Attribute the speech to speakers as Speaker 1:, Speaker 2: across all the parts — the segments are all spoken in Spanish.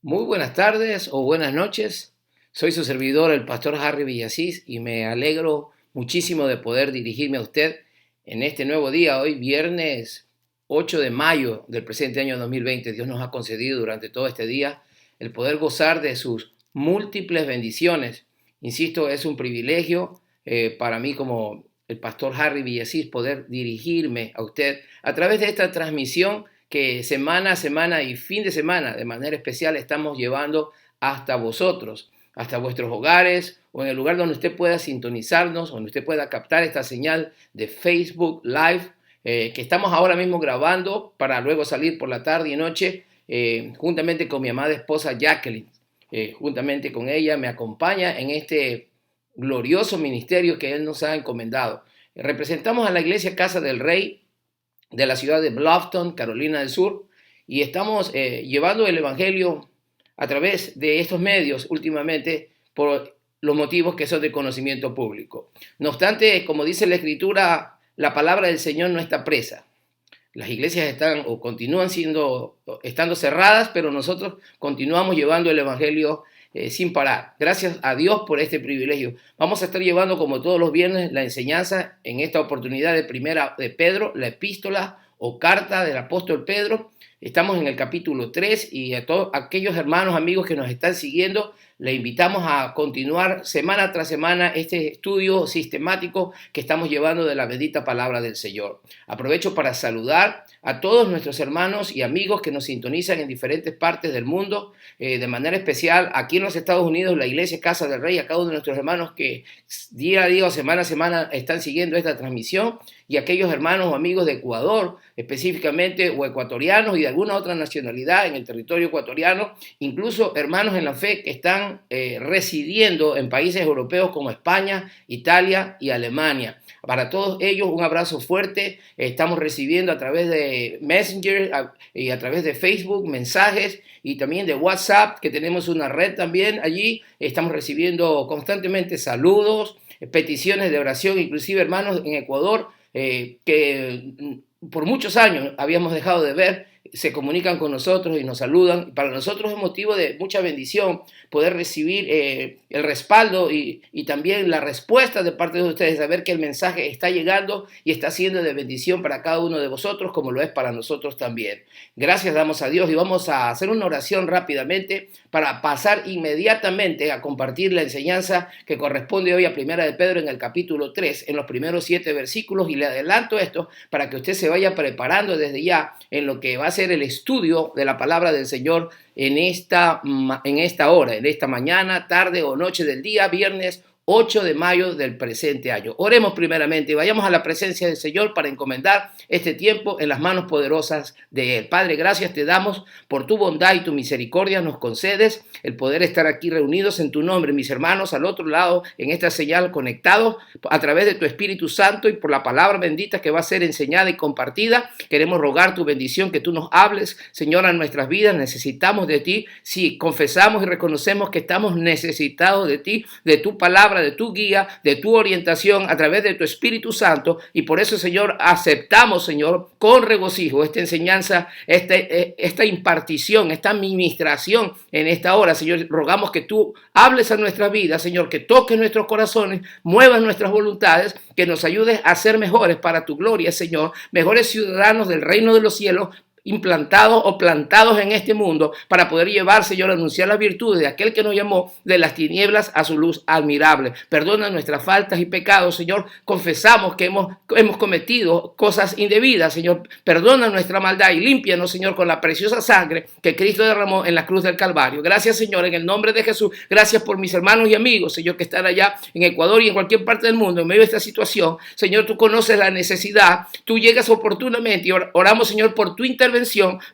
Speaker 1: Muy buenas tardes o buenas noches. Soy su servidor, el pastor Harry Villasís, y me alegro muchísimo de poder dirigirme a usted en este nuevo día, hoy viernes 8 de mayo del presente año 2020. Dios nos ha concedido durante todo este día el poder gozar de sus múltiples bendiciones. Insisto, es un privilegio para mí como el pastor Harry Villasís poder dirigirme a usted a través de esta transmisión que semana a semana y fin de semana de manera especial estamos llevando hasta vosotros, hasta vuestros hogares o en el lugar donde usted pueda sintonizarnos, donde usted pueda captar esta señal de Facebook Live que estamos ahora mismo grabando para luego salir por la tarde y noche juntamente con mi amada esposa Jacqueline. Juntamente con ella me acompaña en este glorioso ministerio que Él nos ha encomendado. Representamos a la Iglesia Casa del Rey de la ciudad de Bluffton, Carolina del Sur, y estamos llevando el Evangelio a través de estos medios últimamente por los motivos que son de conocimiento público. No obstante, como dice la Escritura, la palabra del Señor no está presa. Las iglesias están o continúan estando cerradas, pero nosotros continuamos llevando el Evangelio sin parar. Gracias a Dios por este privilegio. Vamos a estar llevando, como todos los viernes, la enseñanza en esta oportunidad de Primera de Pedro, la epístola o carta del apóstol Pedro. Estamos en el capítulo 3 y a todos aquellos hermanos, amigos que nos están siguiendo, le invitamos a continuar semana tras semana este estudio sistemático que estamos llevando de la bendita palabra del Señor. Aprovecho para saludar a todos nuestros hermanos y amigos que nos sintonizan en diferentes partes del mundo, de manera especial aquí en los Estados Unidos, la Iglesia Casa del Rey, a cada uno de nuestros hermanos que día a día o semana a semana están siguiendo esta transmisión, y aquellos hermanos o amigos de Ecuador específicamente, o ecuatorianos y de alguna otra nacionalidad en el territorio ecuatoriano, incluso hermanos en la fe que están residiendo en países europeos como España, Italia y Alemania. Para todos ellos un abrazo fuerte. Estamos recibiendo a través de Messenger y a través de Facebook mensajes y también de WhatsApp, que tenemos una red también allí. Estamos recibiendo constantemente saludos, peticiones de oración, inclusive hermanos en Ecuador que por muchos años habíamos dejado de ver, se comunican con nosotros y nos saludan. Para nosotros es motivo de mucha bendición poder recibir el respaldo y también la respuesta de parte de ustedes, saber que el mensaje está llegando y está siendo de bendición para cada uno de vosotros, como lo es para nosotros también. Gracias damos a Dios y vamos a hacer una oración rápidamente para pasar inmediatamente a compartir la enseñanza que corresponde hoy a Primera de Pedro en el capítulo 3, en los primeros 7 versículos, y le adelanto esto para que usted se vaya preparando desde ya en lo que va a ser el estudio de la palabra del Señor en esta hora, en esta mañana, tarde o noche del día, viernes 8 de mayo del presente año. Oremos primeramente y vayamos a la presencia del Señor para encomendar este tiempo en las manos poderosas de Él. Padre, gracias te damos por tu bondad y tu misericordia. Nos concedes el poder estar aquí reunidos en tu nombre, mis hermanos, al otro lado, en esta señal, conectados a través de tu Espíritu Santo y por la palabra bendita que va a ser enseñada y compartida. Queremos rogar tu bendición, que tú nos hables, Señor, a nuestras vidas. Necesitamos de ti. Sí, confesamos y reconocemos que estamos necesitados de ti, de tu palabra, de tu guía, de tu orientación a través de tu Espíritu Santo, y por eso, Señor, aceptamos, Señor, con regocijo esta enseñanza, esta impartición, esta administración en esta hora. Señor, rogamos que tú hables a nuestra vida, Señor, que toques nuestros corazones, muevas nuestras voluntades, que nos ayudes a ser mejores para tu gloria, Señor, mejores ciudadanos del reino de los cielos, implantados o plantados en este mundo para poder llevar, Señor, a anunciar las virtudes de aquel que nos llamó de las tinieblas a su luz admirable. Perdona nuestras faltas y pecados, Señor. Confesamos que hemos cometido cosas indebidas, Señor. Perdona nuestra maldad y límpianos, Señor, con la preciosa sangre que Cristo derramó en la cruz del Calvario. Gracias, Señor, en el nombre de Jesús. Gracias por mis hermanos y amigos, Señor, que están allá en Ecuador y en cualquier parte del mundo en medio de esta situación. Señor, tú conoces la necesidad, tú llegas oportunamente y oramos, Señor, por tu intervención,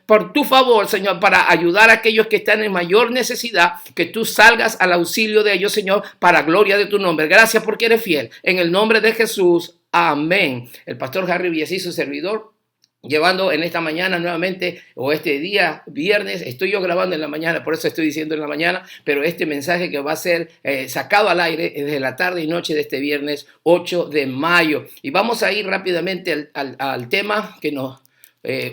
Speaker 1: por tu favor, Señor, para ayudar a aquellos que están en mayor necesidad, que tú salgas al auxilio de ellos, Señor, para gloria de tu nombre. Gracias porque eres fiel. En el nombre de Jesús, amén. El pastor Harry Villasís, su servidor, llevando en esta mañana nuevamente, o este día viernes, estoy yo grabando en la mañana, por eso estoy diciendo en la mañana, pero este mensaje que va a ser sacado al aire desde la tarde y noche de este viernes 8 de mayo. Y vamos a ir rápidamente al tema que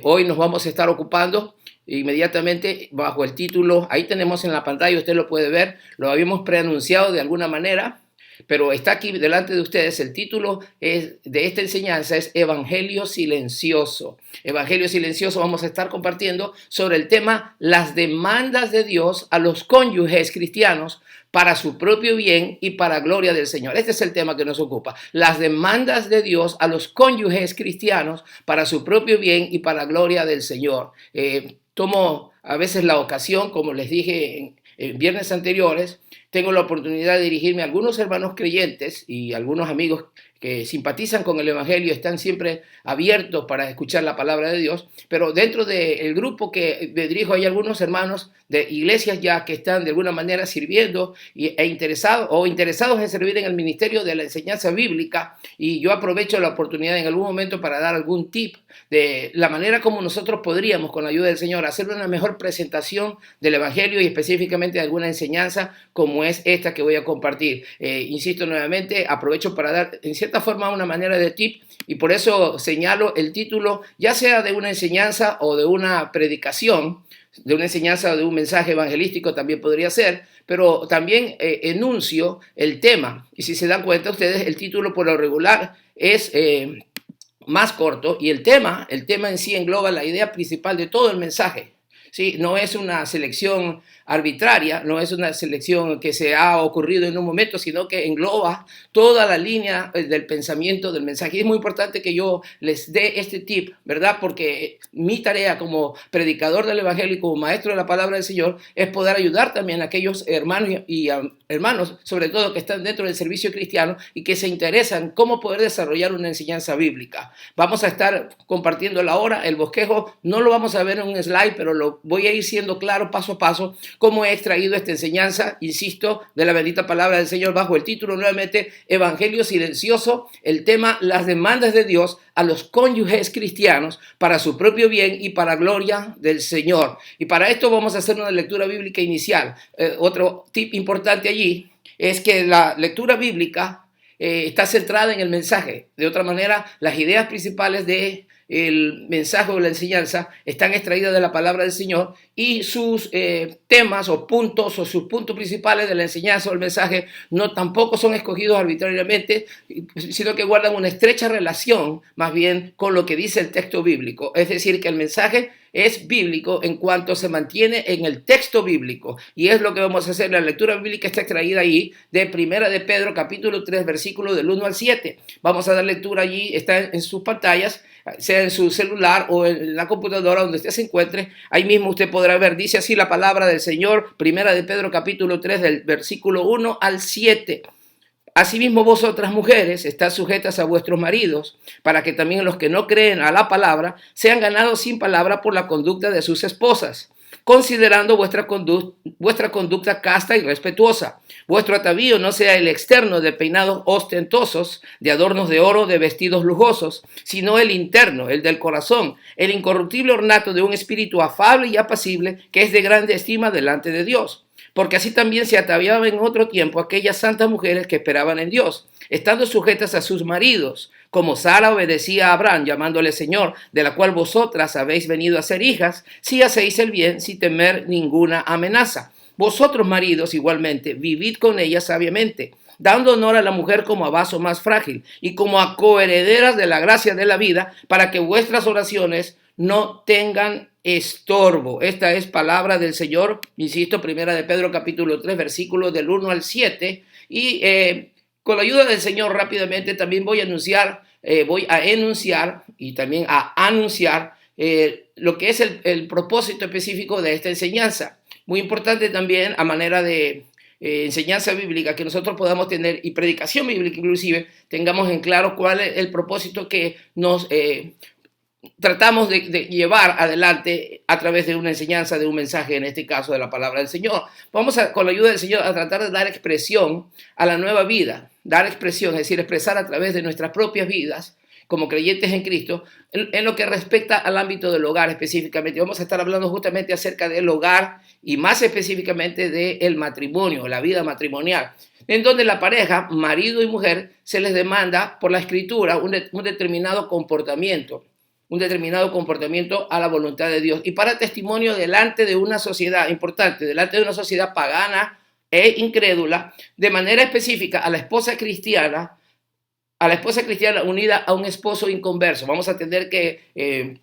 Speaker 1: hoy nos vamos a estar ocupando. inmediatamente bajo el título, ahí tenemos en la pantalla, usted lo puede ver, lo habíamos preanunciado de alguna manera, pero está aquí delante de ustedes. El título de esta enseñanza es Evangelio Silencioso. Evangelio Silencioso, vamos a estar compartiendo sobre el tema las demandas de Dios a los cónyuges cristianos para su propio bien y para gloria del Señor. Este es el tema que nos ocupa. Las demandas de Dios a los cónyuges cristianos para su propio bien y para gloria del Señor. Tomo a veces la ocasión, como les dije en viernes anteriores, tengo la oportunidad de dirigirme a algunos hermanos creyentes y algunos amigos que simpatizan con el Evangelio, están siempre abiertos para escuchar la palabra de Dios, pero dentro del grupo que me dirijo hay algunos hermanos de iglesias ya que están de alguna manera sirviendo interesados en servir en el ministerio de la enseñanza bíblica, y yo aprovecho la oportunidad en algún momento para dar algún tip de la manera como nosotros podríamos, con la ayuda del Señor, hacer una mejor presentación del Evangelio y específicamente de alguna enseñanza como es esta que voy a compartir. Insisto nuevamente, aprovecho para dar en cierta forma una manera de tip, y por eso señalo el título, ya sea de una enseñanza o de una predicación, de una enseñanza o de un mensaje evangelístico también podría ser, pero también enuncio el tema. Y si se dan cuenta ustedes, el título por lo regular es más corto, y el tema en sí engloba la idea principal de todo el mensaje. ¿Sí? No es una selección arbitraria, no es una selección que se ha ocurrido en un momento, sino que engloba toda la línea del pensamiento del mensaje. Y es muy importante que yo les dé este tip, ¿verdad? Porque mi tarea como predicador del Evangelio y como maestro de la palabra del Señor es poder ayudar también a aquellos hermanos y hermanos, sobre todo que están dentro del servicio cristiano y que se interesan cómo poder desarrollar una enseñanza bíblica. Vamos a estar compartiendo la hora, el bosquejo, no lo vamos a ver en un slide, pero lo voy a ir siendo claro paso a paso cómo he extraído esta enseñanza, insisto, de la bendita palabra del Señor bajo el título nuevamente Evangelio Silencioso, el tema las demandas de Dios a los cónyuges cristianos para su propio bien y para gloria del Señor. Y para esto vamos a hacer una lectura bíblica inicial. Otro tip importante allí es que la lectura bíblica está centrada en el mensaje. De otra manera, las ideas principales de el mensaje o la enseñanza están extraídas de la palabra del Señor, y sus temas o puntos o sus puntos principales de la enseñanza o el mensaje no tampoco son escogidos arbitrariamente, sino que guardan una estrecha relación más bien con lo que dice el texto bíblico. Es decir, que el mensaje es bíblico en cuanto se mantiene en el texto bíblico, y es lo que vamos a hacer. La lectura bíblica está extraída ahí de Primera de Pedro capítulo 3 versículos del 1 al 7. Vamos a dar lectura allí, está en sus pantallas, sea en su celular o en la computadora donde usted se encuentre. Ahí mismo usted podrá ver, dice así la palabra del Señor, Primera de Pedro capítulo 3 del versículo 1 al 7. Asimismo, vosotras mujeres, estad sujetas a vuestros maridos, para que también los que no creen a la palabra sean ganados sin palabra por la conducta de sus esposas, considerando vuestra conducta casta y respetuosa. Vuestro atavío no sea el externo de peinados ostentosos, de adornos de oro, de vestidos lujosos, sino el interno, el del corazón, el incorruptible ornato de un espíritu afable y apacible, que es de grande estima delante de Dios. Porque así también se ataviaban en otro tiempo aquellas santas mujeres que esperaban en Dios, estando sujetas a sus maridos, como Sara obedecía a Abraham, llamándole Señor, de la cual vosotras habéis venido a ser hijas, si hacéis el bien, sin temer ninguna amenaza. Vosotros, maridos, igualmente, vivid con ella sabiamente, dando honor a la mujer como a vaso más frágil y como a coherederas de la gracia de la vida, para que vuestras oraciones no tengan estorbo. Esta es palabra del Señor, insisto, Primera de Pedro capítulo 3 versículos del 1 al 7, y con la ayuda del Señor rápidamente también voy a enunciar y también a anunciar lo que es el propósito específico de esta enseñanza. Muy importante también, a manera de enseñanza bíblica, que nosotros podamos tener, y predicación bíblica inclusive, tengamos en claro cuál es el propósito que nos tratamos de llevar adelante a través de una enseñanza, de un mensaje, en este caso de la palabra del Señor. Vamos con la ayuda del Señor a tratar de dar expresión a la nueva vida, dar expresión, es decir, expresar a través de nuestras propias vidas como creyentes en Cristo, en lo que respecta al ámbito del hogar específicamente. Vamos a estar hablando justamente acerca del hogar y más específicamente del matrimonio, la vida matrimonial, en donde la pareja, marido y mujer, se les demanda por la Escritura un determinado comportamiento. un determinado comportamiento a la voluntad de Dios y para testimonio delante de una sociedad importante, delante de una sociedad pagana e incrédula, de manera específica a la esposa cristiana unida a un esposo inconverso. Vamos a tener que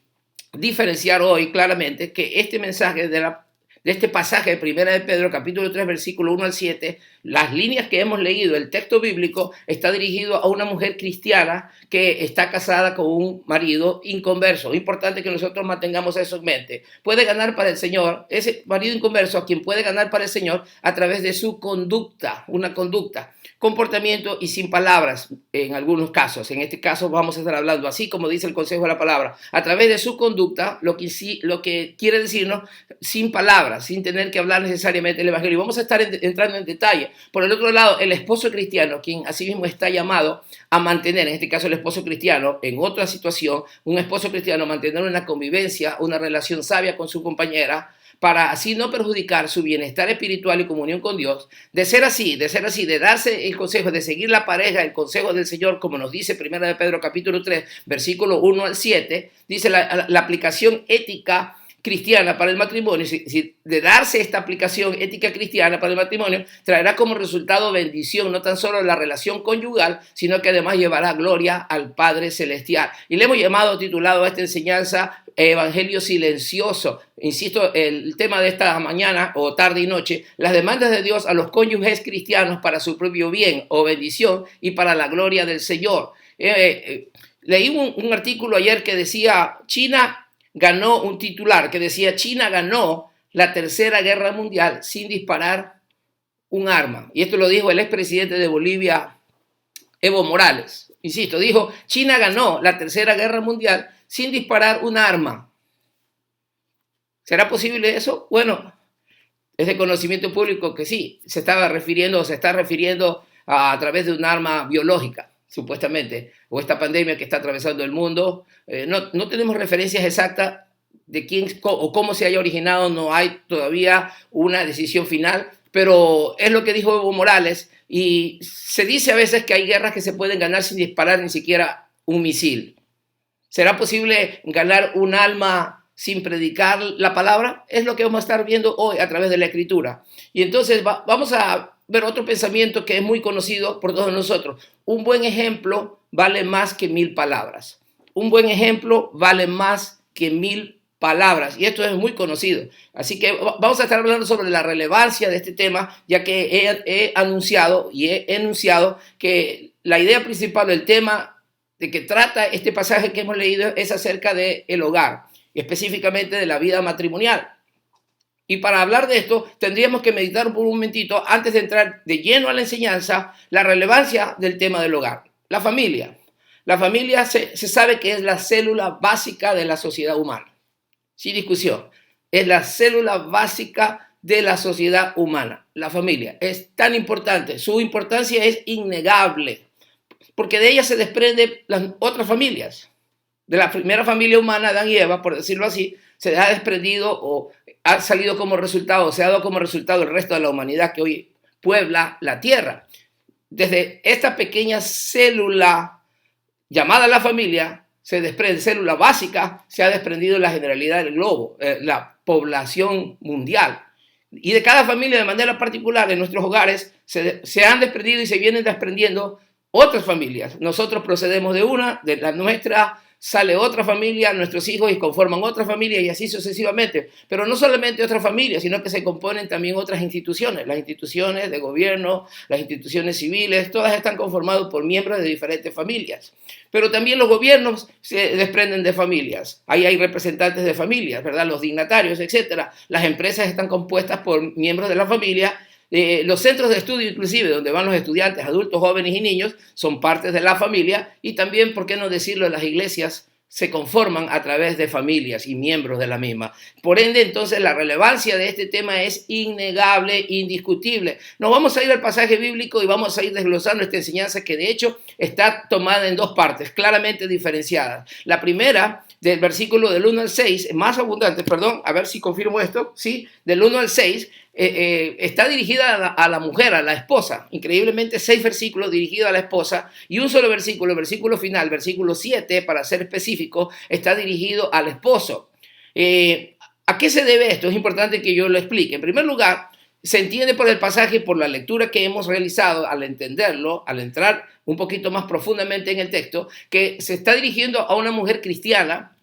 Speaker 1: diferenciar hoy claramente que este mensaje de este pasaje de Primera de Pedro, capítulo 3, versículo 1 al 7, las líneas que hemos leído, el texto bíblico, está dirigido a una mujer cristiana que está casada con un marido inconverso. Es importante que nosotros mantengamos eso en mente. Puede ganar para el Señor, ese marido inconverso, a quien puede ganar para el Señor a través de su conducta, una conducta, comportamiento y sin palabras en algunos casos. En este caso vamos a estar hablando, así como dice el consejo de la palabra, a través de su conducta, lo que quiere decirnos sin palabras, sin tener que hablar necesariamente el evangelio. Vamos a estar entrando en detalle. Por el otro lado, el esposo cristiano, quien asimismo está llamado a mantener, en este caso el esposo cristiano, en otra situación, un esposo cristiano mantener una convivencia, una relación sabia con su compañera, para así no perjudicar su bienestar espiritual y comunión con Dios. De ser así, de darse el consejo, de seguir la pareja, el consejo del Señor, como nos dice 1 de Pedro capítulo 3, versículo 1 al 7, dice la aplicación ética cristiana para el matrimonio, de darse esta aplicación ética cristiana para el matrimonio, traerá como resultado bendición, no tan solo la relación conyugal, sino que además llevará gloria al Padre Celestial. Y le hemos titulado a esta enseñanza Evangelio Silencioso. Insisto, el tema de esta mañana o tarde y noche, las demandas de Dios a los cónyuges cristianos para su propio bien o bendición y para la gloria del Señor. Leí un artículo ayer que decía, China ganó un titular que decía, China ganó la Tercera Guerra Mundial sin disparar un arma. Y esto lo dijo el expresidente de Bolivia, Evo Morales. Insisto, dijo, China ganó la Tercera Guerra Mundial sin disparar un arma. ¿Será posible eso? Bueno, es de conocimiento público que sí, se está refiriendo a través de un arma biológica, supuestamente, o esta pandemia que está atravesando el mundo. No tenemos referencias exactas de quién o cómo se haya originado, no hay todavía una decisión final, pero es lo que dijo Evo Morales, y se dice a veces que hay guerras que se pueden ganar sin disparar ni siquiera un misil. ¿Será posible ganar un alma sin predicar la palabra? Es lo que vamos a estar viendo hoy a través de la Escritura. Y entonces vamos a ver otro pensamiento que es muy conocido por todos nosotros. Un buen ejemplo vale más que 1000 palabras. Un buen ejemplo vale más que 1000 palabras. Y esto es muy conocido. Así que vamos a estar hablando sobre la relevancia de este tema, ya que he anunciado y he enunciado que la idea principal del tema de que trata este pasaje que hemos leído es acerca del hogar, específicamente de la vida matrimonial. Y para hablar de esto, tendríamos que meditar por un momentito, antes de entrar de lleno a la enseñanza, la relevancia del tema del hogar. La familia. La familia se sabe que es la célula básica de la sociedad humana. Sin discusión. Es la célula básica de la sociedad humana. La familia es tan importante. Su importancia es innegable, porque de ella se desprenden las otras familias. De la primera familia humana, Adán y Eva, por decirlo así, se ha desprendido o ha salido como resultado, se ha dado como resultado el resto de la humanidad que hoy puebla la tierra. Desde esta pequeña célula llamada la familia, se desprende, célula básica, se ha desprendido la generalidad del globo, la población mundial. Y de cada familia de manera particular, en nuestros hogares, se han desprendido y se vienen desprendiendo otras familias. Nosotros procedemos de la nuestra sale otra familia, nuestros hijos y conforman otra familia y así sucesivamente. Pero no solamente otras familias, sino que se componen también otras instituciones. Las instituciones de gobierno, las instituciones civiles, todas están conformadas por miembros de diferentes familias. Pero también los gobiernos se desprenden de familias. Ahí hay representantes de familias, ¿verdad? Los dignatarios, etcétera. Las empresas están compuestas por miembros de la familia. Los centros de estudio, inclusive, donde van los estudiantes, adultos, jóvenes y niños, son partes de la familia, y también, ¿por qué no decirlo?, las iglesias se conforman a través de familias y miembros de la misma. Por ende, entonces, la relevancia de este tema es innegable, indiscutible. Nos vamos a ir al pasaje bíblico y vamos a ir desglosando esta enseñanza que, de hecho, está tomada en dos partes, claramente diferenciadas. La primera, del versículo del 1 al 6, más abundante, perdón, a ver si confirmo esto, ¿sí? Del 1 al 6, está dirigida a la mujer, a la esposa. Increíblemente 6 versículos dirigidos a la esposa y un solo versículo, el versículo final, versículo 7, para ser específico, está dirigido al esposo. ¿A qué se debe esto? Es importante que yo lo explique. En primer lugar, se entiende por el pasaje, por la lectura que hemos realizado, al entenderlo, al entrar un poquito más profundamente en el texto, que se está dirigiendo a una mujer cristiana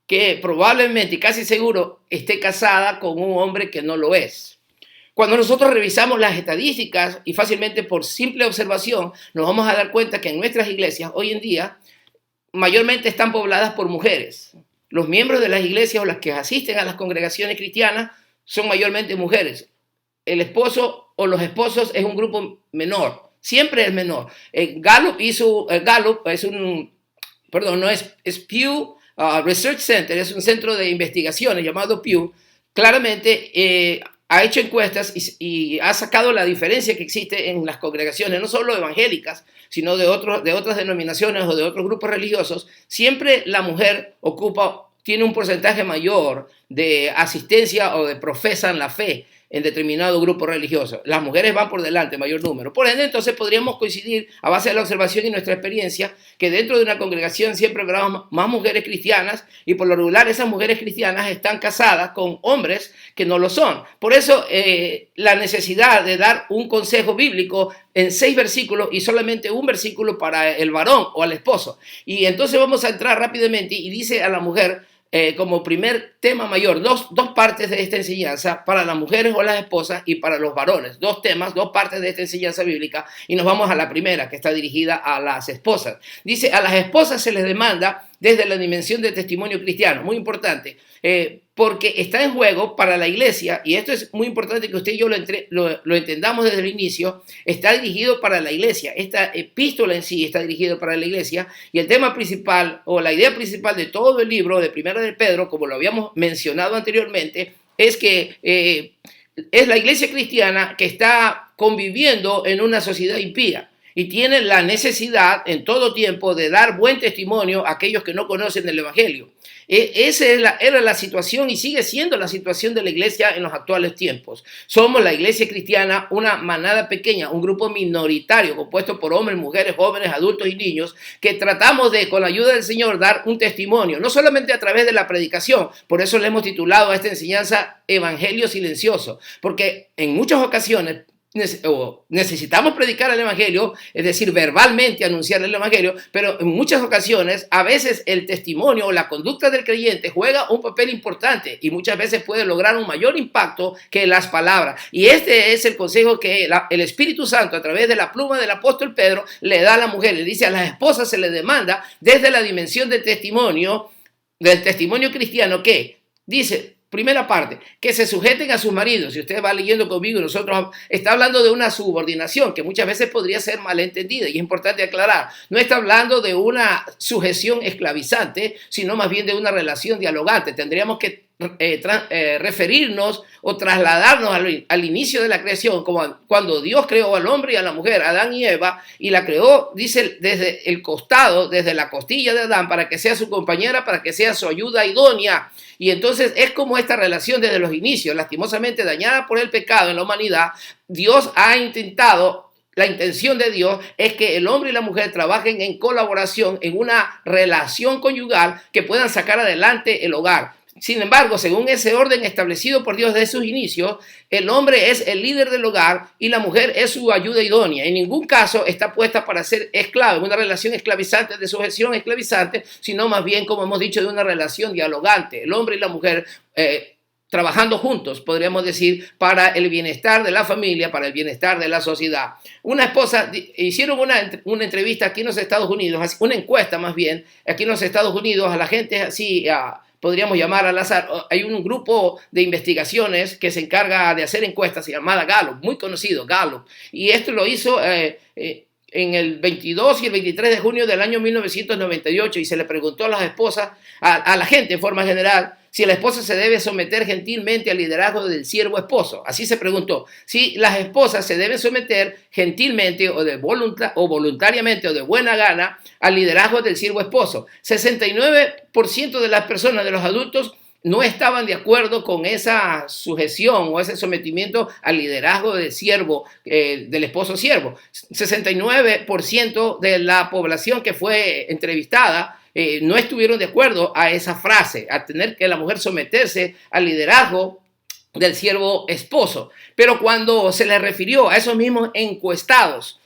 Speaker 1: que probablemente y casi seguro esté casada con un hombre que no lo es. Cuando nosotros revisamos las estadísticas y fácilmente por simple observación nos vamos a dar cuenta que en nuestras iglesias hoy en día mayormente están pobladas por mujeres. Los miembros de las iglesias o las que asisten a las congregaciones cristianas son mayormente mujeres. El esposo o los esposos es un grupo menor, siempre es menor. Gallup es Pew Research Center, es un centro de investigaciones llamado Pew. Claramente ha hecho encuestas y ha sacado la diferencia que existe en las congregaciones, no solo evangélicas, sino de otras denominaciones o de otros grupos religiosos. Siempre la mujer tiene un porcentaje mayor de asistencia o de profesan la fe en determinado grupo religioso. Las mujeres van por delante, mayor número. Por ende, entonces podríamos coincidir, a base de la observación y nuestra experiencia, que dentro de una congregación siempre habrá más mujeres cristianas y por lo regular esas mujeres cristianas están casadas con hombres que no lo son. Por eso la necesidad de dar un consejo bíblico en 6 versículos y solamente un versículo para el varón o al esposo. Y entonces vamos a entrar rápidamente y dice a la mujer, como primer tema mayor, dos partes de esta enseñanza para las mujeres o las esposas y para los varones. 2 temas, 2 partes de esta enseñanza bíblica y nos vamos a la primera que está dirigida a las esposas. Dice, a las esposas se les demanda desde la dimensión del testimonio cristiano, muy importante, porque está en juego para la iglesia, y esto es muy importante que usted y yo lo entendamos desde el inicio, está dirigido para la iglesia. Esta epístola en sí está dirigida para la iglesia, y el tema principal o la idea principal de todo el libro de Primera de Pedro, como lo habíamos mencionado anteriormente, es que es la iglesia cristiana que está conviviendo en una sociedad impía y tiene la necesidad en todo tiempo de dar buen testimonio a aquellos que no conocen el evangelio. Esa era la situación y sigue siendo la situación de la iglesia en los actuales tiempos. Somos la iglesia cristiana, una manada pequeña, un grupo minoritario compuesto por hombres, mujeres, jóvenes, adultos y niños que tratamos de, con la ayuda del Señor, dar un testimonio, no solamente a través de la predicación. Por eso le hemos titulado a esta enseñanza Evangelio Silencioso, porque en muchas ocasiones necesitamos predicar el evangelio, es decir, verbalmente anunciar el evangelio, pero en muchas ocasiones, a veces el testimonio o la conducta del creyente juega un papel importante y muchas veces puede lograr un mayor impacto que las palabras. Y este es el consejo que el Espíritu Santo, a través de la pluma del apóstol Pedro, le da a la mujer. Le dice a las esposas, se les demanda desde la dimensión del testimonio cristiano, que dice, primera parte, que se sujeten a sus maridos. Si usted va leyendo conmigo, nosotros está hablando de una subordinación que muchas veces podría ser malentendida y es importante aclarar. No está hablando de una sujeción esclavizante, sino más bien de una relación dialogante. Tendríamos que referirnos o trasladarnos al inicio de la creación, como cuando Dios creó al hombre y a la mujer, Adán y Eva, y la creó, dice, desde el costado, desde la costilla de Adán, para que sea su compañera, para que sea su ayuda idónea. Y entonces es como esta relación desde los inicios, lastimosamente dañada por el pecado en la humanidad. Dios ha intentado, la intención de Dios es que el hombre y la mujer trabajen en colaboración, en una relación conyugal que puedan sacar adelante el hogar. Sin embargo, según ese orden establecido por Dios desde sus inicios, el hombre es el líder del hogar y la mujer es su ayuda idónea. En ningún caso está puesta para ser esclava, en una relación esclavizante, de sujeción esclavizante, sino más bien, como hemos dicho, de una relación dialogante. El hombre y la mujer trabajando juntos, podríamos decir, para el bienestar de la familia, para el bienestar de la sociedad. Una esposa, hicieron una entrevista aquí en los Estados Unidos, una encuesta más bien, aquí en los Estados Unidos, a la gente así, podríamos llamar al azar. Hay un grupo de investigaciones que se encarga de hacer encuestas llamada Gallup, muy conocido, Gallup. Y esto lo hizo en el 22 y el 23 de junio del año 1998 y se le preguntó a las esposas, a la gente en forma general, si la esposa se debe someter gentilmente al liderazgo del siervo esposo. Así se preguntó. Si las esposas se deben someter gentilmente o voluntariamente o de buena gana al liderazgo del siervo esposo. 69% de las personas, de los adultos, no estaban de acuerdo con esa sujeción o ese sometimiento al liderazgo del siervo, del esposo siervo. 69% de la población que fue entrevistada no estuvieron de acuerdo a esa frase, a tener que la mujer someterse al liderazgo del siervo esposo. Pero cuando se le refirió a esos mismos encuestados,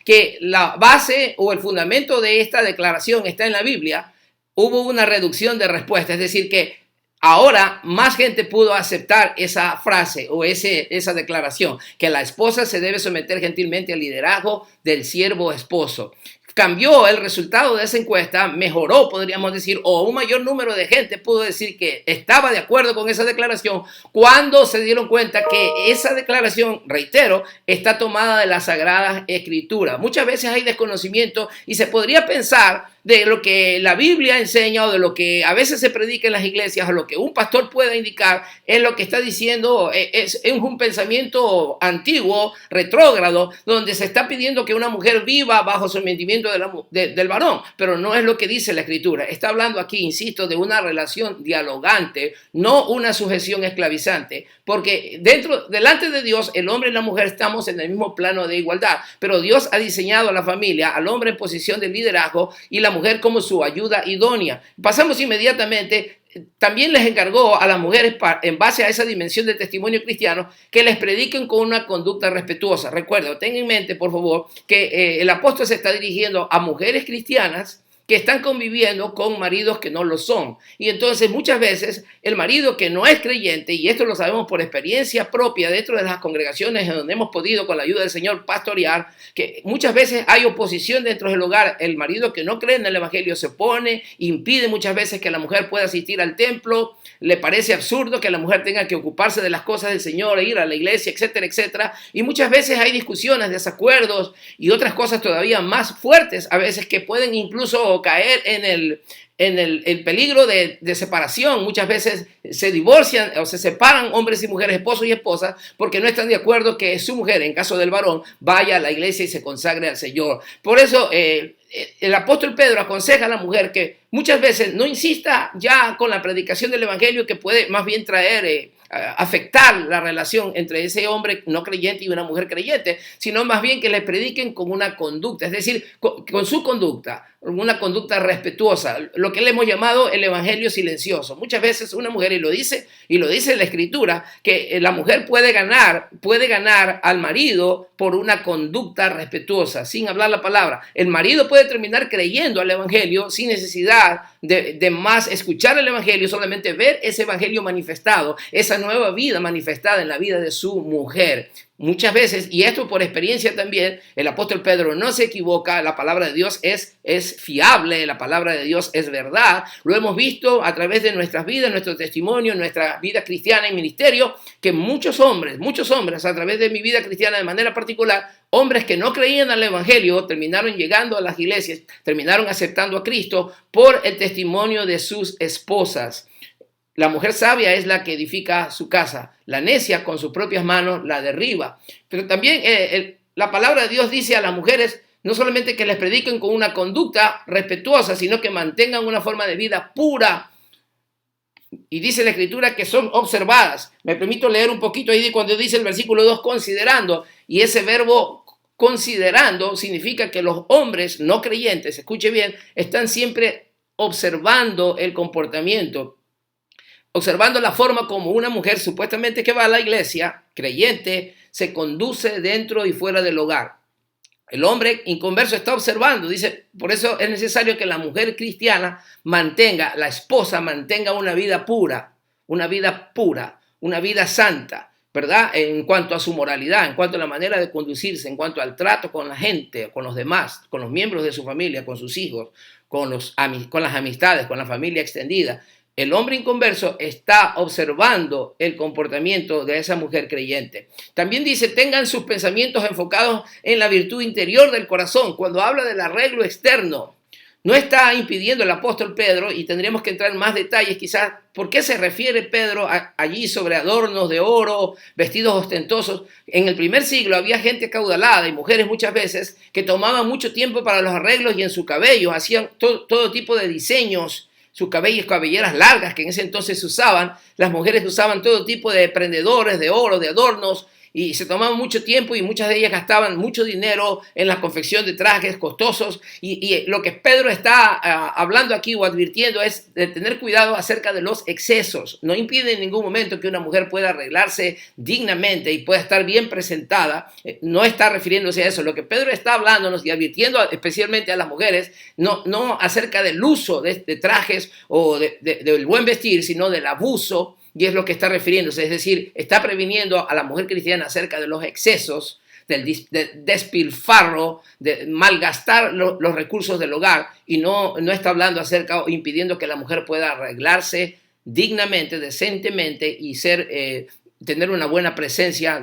Speaker 1: que la base o el fundamento de esta declaración está en la Biblia, hubo una reducción de respuesta. Es decir, que ahora más gente pudo aceptar esa frase o esa declaración, que la esposa se debe someter gentilmente al liderazgo del siervo esposo. Cambió el resultado de esa encuesta, mejoró, podríamos decir, o un mayor número de gente pudo decir que estaba de acuerdo con esa declaración cuando se dieron cuenta que esa declaración, reitero, está tomada de las Sagradas Escrituras. Muchas veces hay desconocimiento y se podría pensar de lo que la Biblia enseña o de lo que a veces se predica en las iglesias o lo que un pastor pueda indicar es lo que está diciendo, es un pensamiento antiguo, retrógrado, donde se está pidiendo que una mujer viva bajo sometimiento del varón, pero no es lo que dice la Escritura. Está hablando aquí, insisto, de una relación dialogante, no una sujeción esclavizante, porque delante de Dios, el hombre y la mujer estamos en el mismo plano de igualdad, pero Dios ha diseñado a la familia, al hombre en posición de liderazgo y la mujer como su ayuda idónea. Pasamos inmediatamente. También les encargó a las mujeres, en base a esa dimensión del testimonio cristiano, que les prediquen con una conducta respetuosa. Recuerda, tengan en mente, por favor, que el apóstol se está dirigiendo a mujeres cristianas que están conviviendo con maridos que no lo son. Y entonces muchas veces el marido que no es creyente, y esto lo sabemos por experiencia propia dentro de las congregaciones en donde hemos podido con la ayuda del Señor pastorear, que muchas veces hay oposición dentro del hogar. El marido que no cree en el evangelio se opone, impide muchas veces que la mujer pueda asistir al templo, le parece absurdo que la mujer tenga que ocuparse de las cosas del Señor, ir a la iglesia, etcétera, etcétera. Y muchas veces hay discusiones, desacuerdos y otras cosas todavía más fuertes a veces que pueden incluso caer en el peligro de separación. Muchas veces se divorcian o se separan hombres y mujeres, esposos y esposas, porque no están de acuerdo que su mujer, en caso del varón, vaya a la iglesia y se consagre al Señor. Por eso el apóstol Pedro aconseja a la mujer que muchas veces no insista ya con la predicación del evangelio, que puede más bien traer afectar la relación entre ese hombre no creyente y una mujer creyente, sino más bien que le prediquen con una conducta, es decir, con su conducta, una conducta respetuosa, lo que le hemos llamado el evangelio silencioso. Muchas veces una mujer, y lo dice la Escritura, que la mujer puede ganar al marido por una conducta respetuosa, sin hablar la palabra. El marido puede terminar creyendo al evangelio sin necesidad de más escuchar el evangelio, solamente ver ese evangelio manifestado, esa nueva vida manifestada en la vida de su mujer. Muchas veces, y esto por experiencia también, el apóstol Pedro no se equivoca, la palabra de Dios es fiable, la palabra de Dios es verdad. Lo hemos visto a través de nuestras vidas, nuestro testimonio, nuestra vida cristiana y ministerio, que muchos hombres, a través de mi vida cristiana de manera particular, hombres que no creían al evangelio, terminaron llegando a las iglesias, terminaron aceptando a Cristo por el testimonio de sus esposas. La mujer sabia es la que edifica su casa. La necia con sus propias manos la derriba. Pero también la palabra de Dios dice a las mujeres no solamente que les prediquen con una conducta respetuosa, sino que mantengan una forma de vida pura. Y dice la Escritura que son observadas. Me permito leer un poquito ahí cuando dice el versículo 2, considerando. Y ese verbo considerando significa que los hombres no creyentes, escuche bien, están siempre observando el comportamiento, observando la forma como una mujer supuestamente que va a la iglesia, creyente, se conduce dentro y fuera del hogar. El hombre inconverso está observando, dice, por eso es necesario que la mujer cristiana la esposa mantenga una vida pura, una vida santa, ¿verdad? En cuanto a su moralidad, en cuanto a la manera de conducirse, en cuanto al trato con la gente, con los demás, con los miembros de su familia, con sus hijos, con las amistades, con la familia extendida. El hombre inconverso está observando el comportamiento de esa mujer creyente. También dice, tengan sus pensamientos enfocados en la virtud interior del corazón. Cuando habla del arreglo externo, no está impidiendo el apóstol Pedro, y tendríamos que entrar en más detalles quizás, ¿por qué se refiere Pedro allí sobre adornos de oro, vestidos ostentosos? En el primer siglo había gente acaudalada y mujeres muchas veces que tomaban mucho tiempo para los arreglos y en su cabello hacían todo tipo de diseños sus cabelleras largas que en ese entonces se usaban. Las mujeres usaban todo tipo de prendedores, de oro, de adornos, y se tomaban mucho tiempo y muchas de ellas gastaban mucho dinero en la confección de trajes costosos. Y lo que Pedro está hablando aquí o advirtiendo es de tener cuidado acerca de los excesos. No impide en ningún momento que una mujer pueda arreglarse dignamente y pueda estar bien presentada. No está refiriéndose a eso. Lo que Pedro está hablándonos y advirtiendo especialmente a las mujeres, no acerca del uso de trajes o del buen vestir, sino del abuso. Y es lo que está refiriéndose, es decir, está previniendo a la mujer cristiana acerca de los excesos, del despilfarro, de malgastar los recursos del hogar, y no está hablando acerca o impidiendo que la mujer pueda arreglarse dignamente, decentemente y tener una buena presencia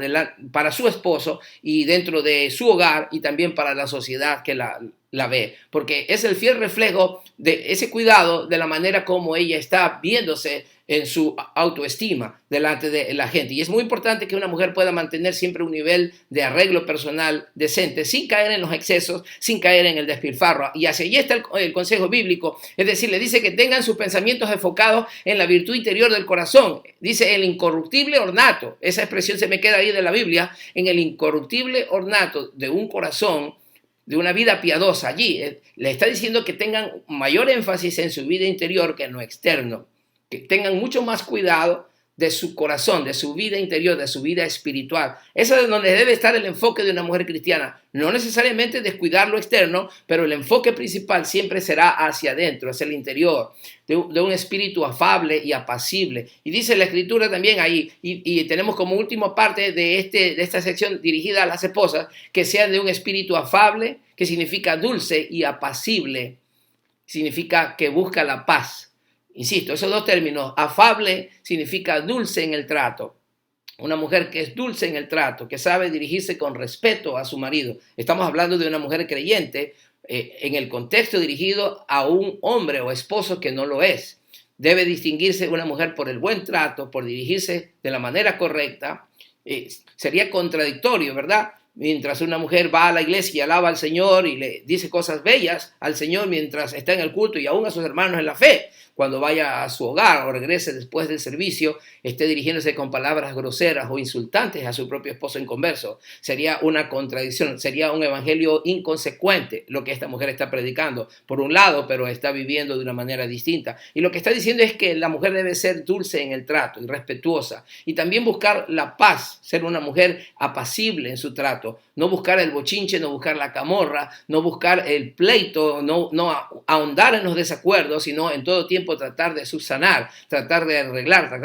Speaker 1: para su esposo y dentro de su hogar y también para la sociedad que la ve, porque es el fiel reflejo de ese cuidado de la manera como ella está viéndose en su autoestima delante de la gente. Y es muy importante que una mujer pueda mantener siempre un nivel de arreglo personal decente, sin caer en los excesos, sin caer en el despilfarro. Y hacia allí está el consejo bíblico. Es decir, le dice que tengan sus pensamientos enfocados en la virtud interior del corazón. Dice el incorruptible ornato. Esa expresión se me queda ahí de la Biblia. En el incorruptible ornato de un corazón, de una vida piadosa. Allí le está diciendo que tengan mayor énfasis en su vida interior que en lo externo. Que tengan mucho más cuidado de su corazón, de su vida interior, de su vida espiritual. Eso es donde debe estar el enfoque de una mujer cristiana. No necesariamente descuidar lo externo, pero el enfoque principal siempre será hacia adentro, hacia el interior, de un espíritu afable y apacible. Y dice la Escritura también ahí, y tenemos como última parte de esta sección dirigida a las esposas, que sean de un espíritu afable, que significa dulce, y apacible, significa que busca la paz. Insisto, esos dos términos, afable significa dulce en el trato. Una mujer que es dulce en el trato, que sabe dirigirse con respeto a su marido. Estamos hablando de una mujer creyente en el contexto dirigido a un hombre o esposo que no lo es. Debe distinguirse una mujer por el buen trato, por dirigirse de la manera correcta. Sería contradictorio, ¿verdad? Mientras una mujer va a la iglesia y alaba al Señor y le dice cosas bellas al Señor mientras está en el culto y aún a sus hermanos en la fe, cuando vaya a su hogar o regrese después del servicio, esté dirigiéndose con palabras groseras o insultantes a su propio esposo inconverso. Sería una contradicción, sería un evangelio inconsecuente lo que esta mujer está predicando, por un lado, pero está viviendo de una manera distinta. Y lo que está diciendo es que la mujer debe ser dulce en el trato y respetuosa, y también buscar la paz, ser una mujer apacible en su trato, no buscar el bochinche, no buscar la camorra, no buscar el pleito, no ahondar en los desacuerdos, sino en todo tiempo tratar de subsanar, tratar de arreglar,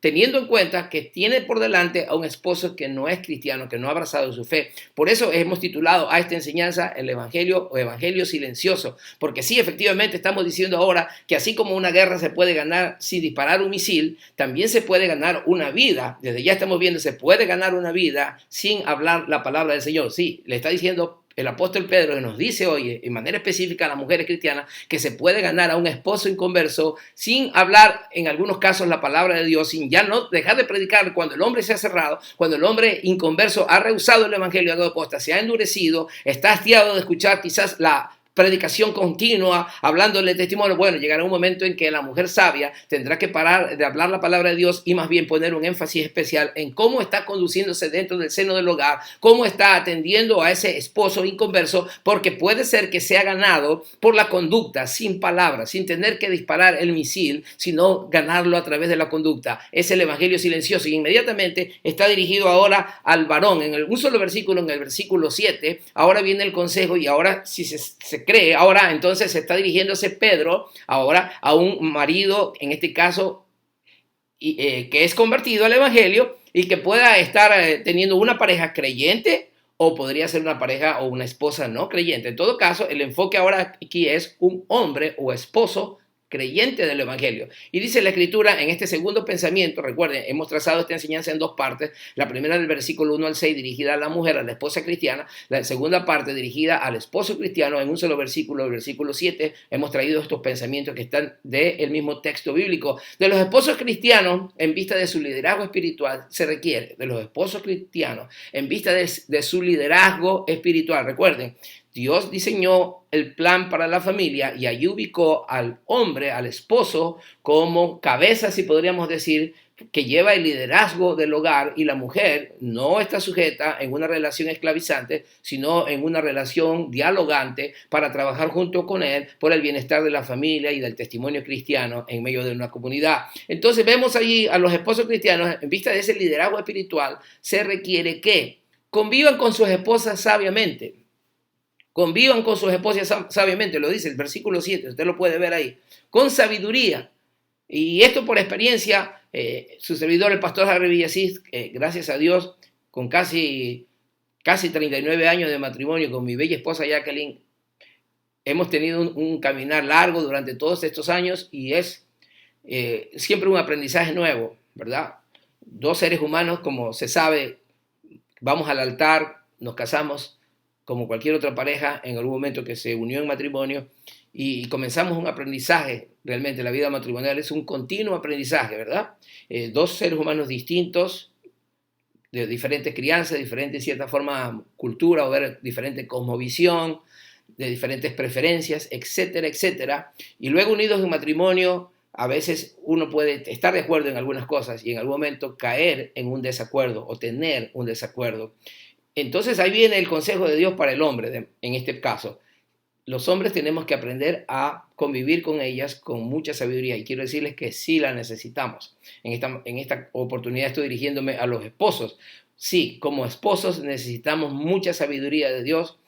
Speaker 1: teniendo en cuenta que tiene por delante a un esposo que no es cristiano, que no ha abrazado su fe. Por eso hemos titulado a esta enseñanza el Evangelio o Evangelio silencioso, porque sí, efectivamente estamos diciendo ahora que así como una guerra se puede ganar sin disparar un misil, también se puede ganar una vida. Desde ya estamos viendo, se puede ganar una vida sin hablar la palabra del Señor. Sí, le está diciendo el apóstol Pedro, que nos dice hoy en manera específica a las mujeres cristianas que se puede ganar a un esposo inconverso sin hablar en algunos casos la palabra de Dios, sin ya no dejar de predicar cuando el hombre se ha cerrado, cuando el hombre inconverso ha rehusado el evangelio a toda costa, se ha endurecido, está hastiado de escuchar quizás la predicación continua, hablándole testimonio. Bueno, llegará un momento en que la mujer sabia tendrá que parar de hablar la palabra de Dios y más bien poner un énfasis especial en cómo está conduciéndose dentro del seno del hogar, cómo está atendiendo a ese esposo inconverso, porque puede ser que sea ganado por la conducta, sin palabras, sin tener que disparar el misil, sino ganarlo a través de la conducta. Es el evangelio silencioso y inmediatamente está dirigido ahora al varón. En un solo versículo, en el versículo 7, ahora viene el consejo y ahora si se cree, ahora entonces está dirigiéndose Pedro ahora a un marido, en este caso, que es convertido al evangelio y que pueda estar teniendo una pareja creyente o podría ser una pareja o una esposa no creyente. En todo caso, el enfoque ahora aquí es un hombre o esposo creyente del evangelio. Y dice la escritura en este segundo pensamiento, recuerden, hemos trazado esta enseñanza en dos partes, la primera del versículo 1 al 6 dirigida a la mujer, a la esposa cristiana, la segunda parte dirigida al esposo cristiano en un solo versículo, el versículo 7, hemos traído estos pensamientos que están del mismo texto bíblico. De los esposos cristianos, en vista de su liderazgo espiritual, se requiere, de los esposos cristianos, en vista de su liderazgo espiritual, recuerden, Dios diseñó el plan para la familia y allí ubicó al hombre, al esposo, como cabeza, si podríamos decir, que lleva el liderazgo del hogar, y la mujer no está sujeta en una relación esclavizante, sino en una relación dialogante para trabajar junto con él por el bienestar de la familia y del testimonio cristiano en medio de una comunidad. Entonces vemos allí a los esposos cristianos, en vista de ese liderazgo espiritual, se requiere que convivan con sus esposas sabiamente. Convivan con sus esposas sabiamente, lo dice el versículo 7, usted lo puede ver ahí, con sabiduría. Y esto por experiencia, su servidor, el pastor Harry Villasís, gracias a Dios, con casi 39 años de matrimonio con mi bella esposa Jacqueline, hemos tenido un caminar largo durante todos estos años y es siempre un aprendizaje nuevo, ¿verdad? Dos seres humanos, como se sabe, vamos al altar, nos casamos como cualquier otra pareja en algún momento que se unió en matrimonio y comenzamos un aprendizaje. Realmente la vida matrimonial es un continuo aprendizaje, ¿verdad? Dos seres humanos distintos, de diferentes crianzas, diferente en cierta forma cultura o ver diferente cosmovisión, de diferentes preferencias, etcétera, etcétera. Y luego unidos en matrimonio, a veces uno puede estar de acuerdo en algunas cosas y en algún momento caer en un desacuerdo o tener un desacuerdo. Entonces ahí viene el consejo de Dios para el hombre, en este caso. Los hombres tenemos que aprender a convivir con ellas con mucha sabiduría y quiero decirles que sí la necesitamos. En esta oportunidad estoy dirigiéndome a los esposos. Sí, como esposos necesitamos mucha sabiduría de Dios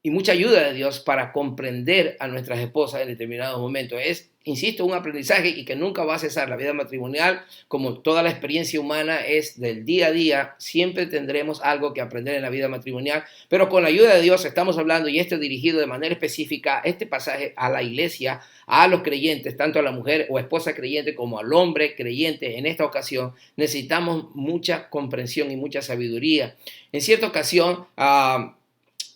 Speaker 1: y mucha ayuda de Dios para comprender a nuestras esposas en determinados momentos. Es, insisto, un aprendizaje y que nunca va a cesar. La vida matrimonial, como toda la experiencia humana, es del día a día. Siempre tendremos algo que aprender en la vida matrimonial, pero con la ayuda de Dios estamos hablando, y esto dirigido de manera específica, este pasaje a la iglesia, a los creyentes, tanto a la mujer o esposa creyente como al hombre creyente. En esta ocasión necesitamos mucha comprensión y mucha sabiduría. En cierta ocasión,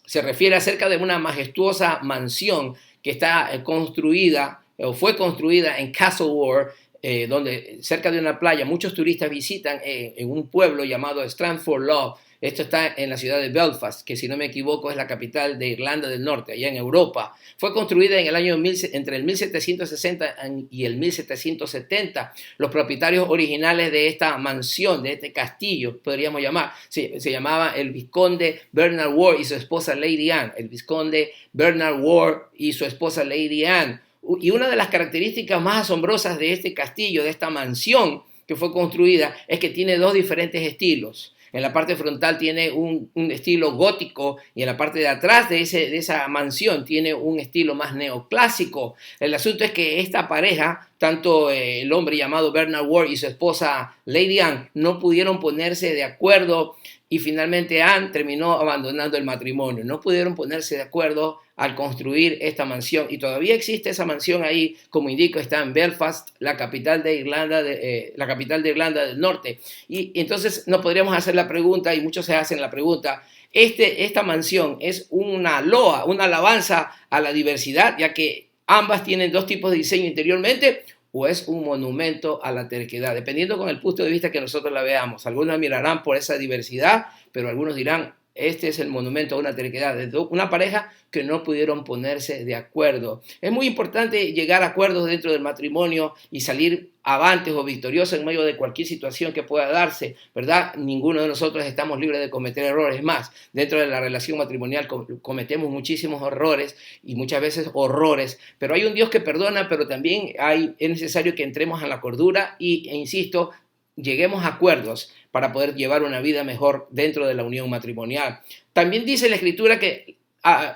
Speaker 1: se refiere acerca de una majestuosa mansión que está construida o fue construida en Castlereagh, donde cerca de una playa muchos turistas visitan en un pueblo llamado Strangford Lough. Esto está en la ciudad de Belfast, que si no me equivoco es la capital de Irlanda del Norte, allá en Europa. Fue construida en el año entre el 1760 y el 1770. Los propietarios originales de esta mansión, de este castillo, podríamos llamar, se llamaba el vizconde Bernard Ward y su esposa Lady Anne. El vizconde Bernard Ward y su esposa Lady Anne. Y una de las características más asombrosas de este castillo, de esta mansión que fue construida, es que tiene dos diferentes estilos. En la parte frontal tiene un estilo gótico y en la parte de atrás de esa mansión tiene un estilo más neoclásico. El asunto es que esta pareja, tanto el hombre llamado Bernard Ward y su esposa Lady Anne, no pudieron ponerse de acuerdo y finalmente Anne terminó abandonando el matrimonio. No pudieron ponerse de acuerdo al construir esta mansión y todavía existe esa mansión ahí, como indico, está en Belfast, la capital de Irlanda del Norte. Y entonces nos podríamos hacer la pregunta, y muchos se hacen la pregunta, esta mansión es una loa, una alabanza a la diversidad, ya que ambas tienen dos tipos de diseño interiormente, o es un monumento a la terquedad, dependiendo con el punto de vista que nosotros la veamos. Algunos mirarán por esa diversidad, pero algunos dirán, este es el monumento a una terquedad de una pareja que no pudieron ponerse de acuerdo. Es muy importante llegar a acuerdos dentro del matrimonio y salir avantes o victoriosos en medio de cualquier situación que pueda darse, ¿verdad? Ninguno de nosotros estamos libres de cometer errores. Más, dentro de la relación matrimonial cometemos muchísimos errores y muchas veces horrores, pero hay un Dios que perdona, pero también es necesario que entremos a la cordura e insisto, lleguemos a acuerdos para poder llevar una vida mejor dentro de la unión matrimonial. También dice la Escritura que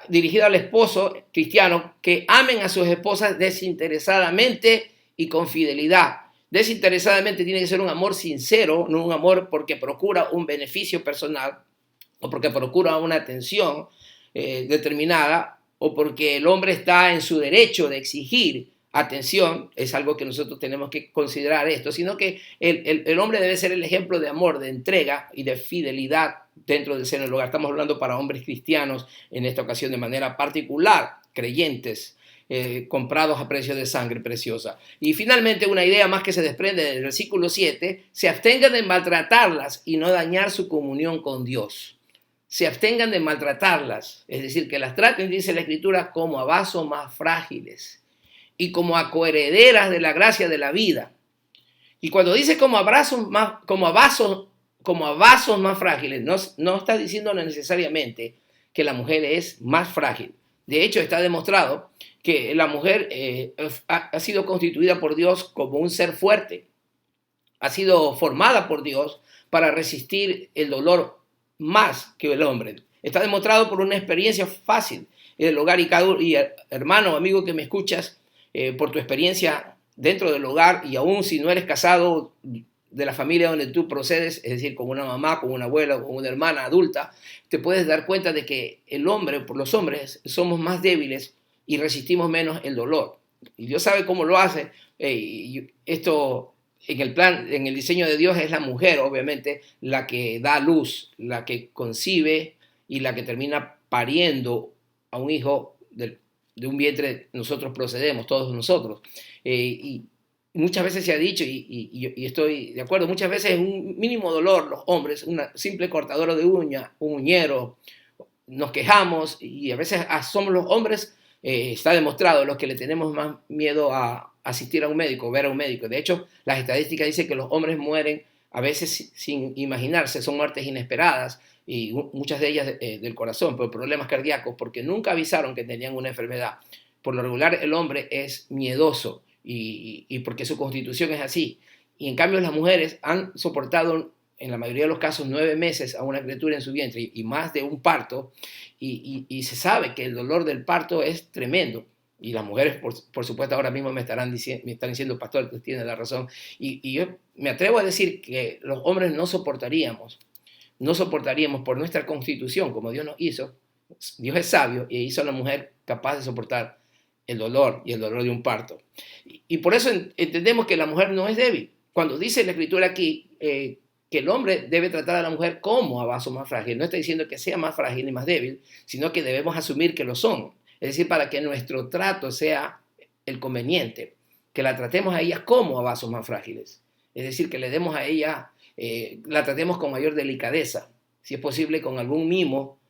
Speaker 1: dirigida al esposo cristiano, que amen a sus esposas desinteresadamente y con fidelidad. Desinteresadamente tiene que ser un amor sincero, no un amor porque procura un beneficio personal o porque procura una atención determinada o porque el hombre está en su derecho de exigir atención. Es algo que nosotros tenemos que considerar esto, sino que el hombre debe ser el ejemplo de amor, de entrega y de fidelidad dentro del seno del hogar. Estamos hablando para hombres cristianos en esta ocasión de manera particular, creyentes, comprados a precio de sangre preciosa. Y finalmente una idea más que se desprende del versículo 7, se abstengan de maltratarlas y no dañar su comunión con Dios. se abstengan de maltratarlas, es decir, que las traten, dice la Escritura, como a vasos más frágiles y como a coherederas de la gracia de la vida. Y cuando dice como a vasos más frágiles, no está diciendo necesariamente que la mujer es más frágil. De hecho, está demostrado que la mujer ha sido constituida por Dios como un ser fuerte, ha sido formada por Dios para resistir el dolor más que el hombre. Está demostrado por una experiencia fácil en el hogar y hermano, amigo que me escuchas, por tu experiencia dentro del hogar y aún si no eres casado de la familia donde tú procedes, es decir, con una mamá, con una abuela, con una hermana adulta, te puedes dar cuenta de que los hombres somos más débiles y resistimos menos el dolor. Y Dios sabe cómo lo hace. Esto en el diseño de Dios es la mujer, obviamente, la que da luz, la que concibe y la que termina pariendo a un hijo de un vientre nosotros procedemos, todos nosotros. Y muchas veces se ha dicho, y estoy de acuerdo, muchas veces un mínimo dolor, los hombres, una simple cortadora de uña, un uñero, nos quejamos y a veces somos los hombres, está demostrado, los que le tenemos más miedo a asistir a un médico, ver a un médico. De hecho, las estadísticas dicen que los hombres mueren a veces sin imaginarse, son muertes inesperadas y muchas de ellas del corazón, por problemas cardíacos, porque nunca avisaron que tenían una enfermedad. Por lo regular el hombre es miedoso y porque su constitución es así. Y en cambio las mujeres han soportado en la mayoría de los casos 9 meses a una criatura en su vientre y más de un parto y se sabe que el dolor del parto es tremendo. Y las mujeres, por supuesto, ahora mismo me están diciendo, pastor, tú tienes la razón. Y yo me atrevo a decir que los hombres no soportaríamos por nuestra constitución, como Dios nos hizo. Dios es sabio y hizo a la mujer capaz de soportar el dolor y el dolor de un parto. Y por eso entendemos que la mujer no es débil. Cuando dice la Escritura aquí que el hombre debe tratar a la mujer como a vaso más frágil, no está diciendo que sea más frágil ni más débil, sino que debemos asumir que lo son. Es decir, para que nuestro trato sea el conveniente, que la tratemos a ella como a vasos más frágiles. Es decir, que le demos a ella, la tratemos con mayor delicadeza, si es posible con algún mimo,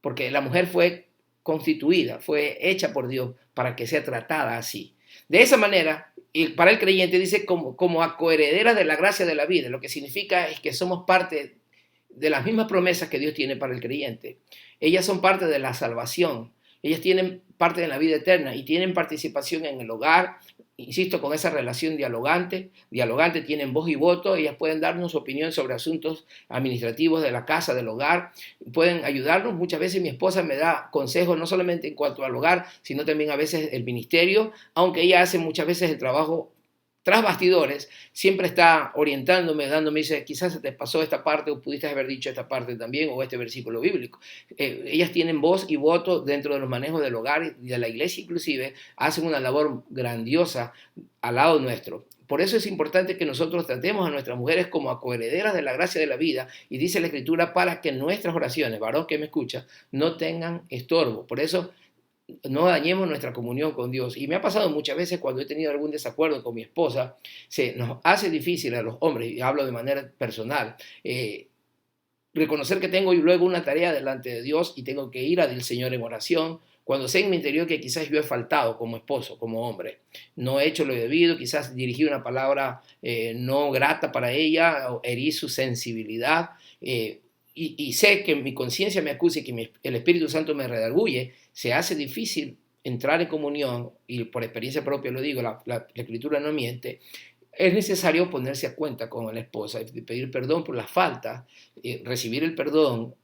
Speaker 1: porque la mujer fue constituida, fue hecha por Dios para que sea tratada así. De esa manera, y para el creyente dice como a coherederas de la gracia de la vida, lo que significa es que somos parte de las mismas promesas que Dios tiene para el creyente. Ellas son parte de la salvación. Ellas tienen parte de la vida eterna y tienen participación en el hogar, insisto, con esa relación dialogante, tienen voz y voto, ellas pueden darnos su opinión sobre asuntos administrativos de la casa, del hogar, pueden ayudarnos. Muchas veces mi esposa me da consejos no solamente en cuanto al hogar, sino también a veces el ministerio, aunque ella hace muchas veces el trabajo tras bastidores, siempre está orientándome, dice, quizás se te pasó esta parte o pudiste haber dicho esta parte también o este versículo bíblico. Ellas tienen voz y voto dentro de los manejos del hogar y de la iglesia inclusive, hacen una labor grandiosa al lado nuestro. Por eso es importante que nosotros tratemos a nuestras mujeres como a coherederas de la gracia de la vida y dice la Escritura para que nuestras oraciones, varón que me escucha, no tengan estorbo. Por eso no dañemos nuestra comunión con Dios. Y me ha pasado muchas veces cuando he tenido algún desacuerdo con mi esposa, se nos hace difícil a los hombres, y hablo de manera personal, reconocer que tengo luego una tarea delante de Dios y tengo que ir al Señor en oración, cuando sé en mi interior que quizás yo he faltado como esposo, como hombre. No he hecho lo debido, quizás dirigí una palabra no grata para ella, o herí su sensibilidad, y sé que mi conciencia me acusa y que el Espíritu Santo me redarguye. Se hace difícil entrar en comunión, y por experiencia propia lo digo, la Escritura no miente. Es necesario ponerse a cuenta con la esposa y pedir perdón por la falta, recibir el perdón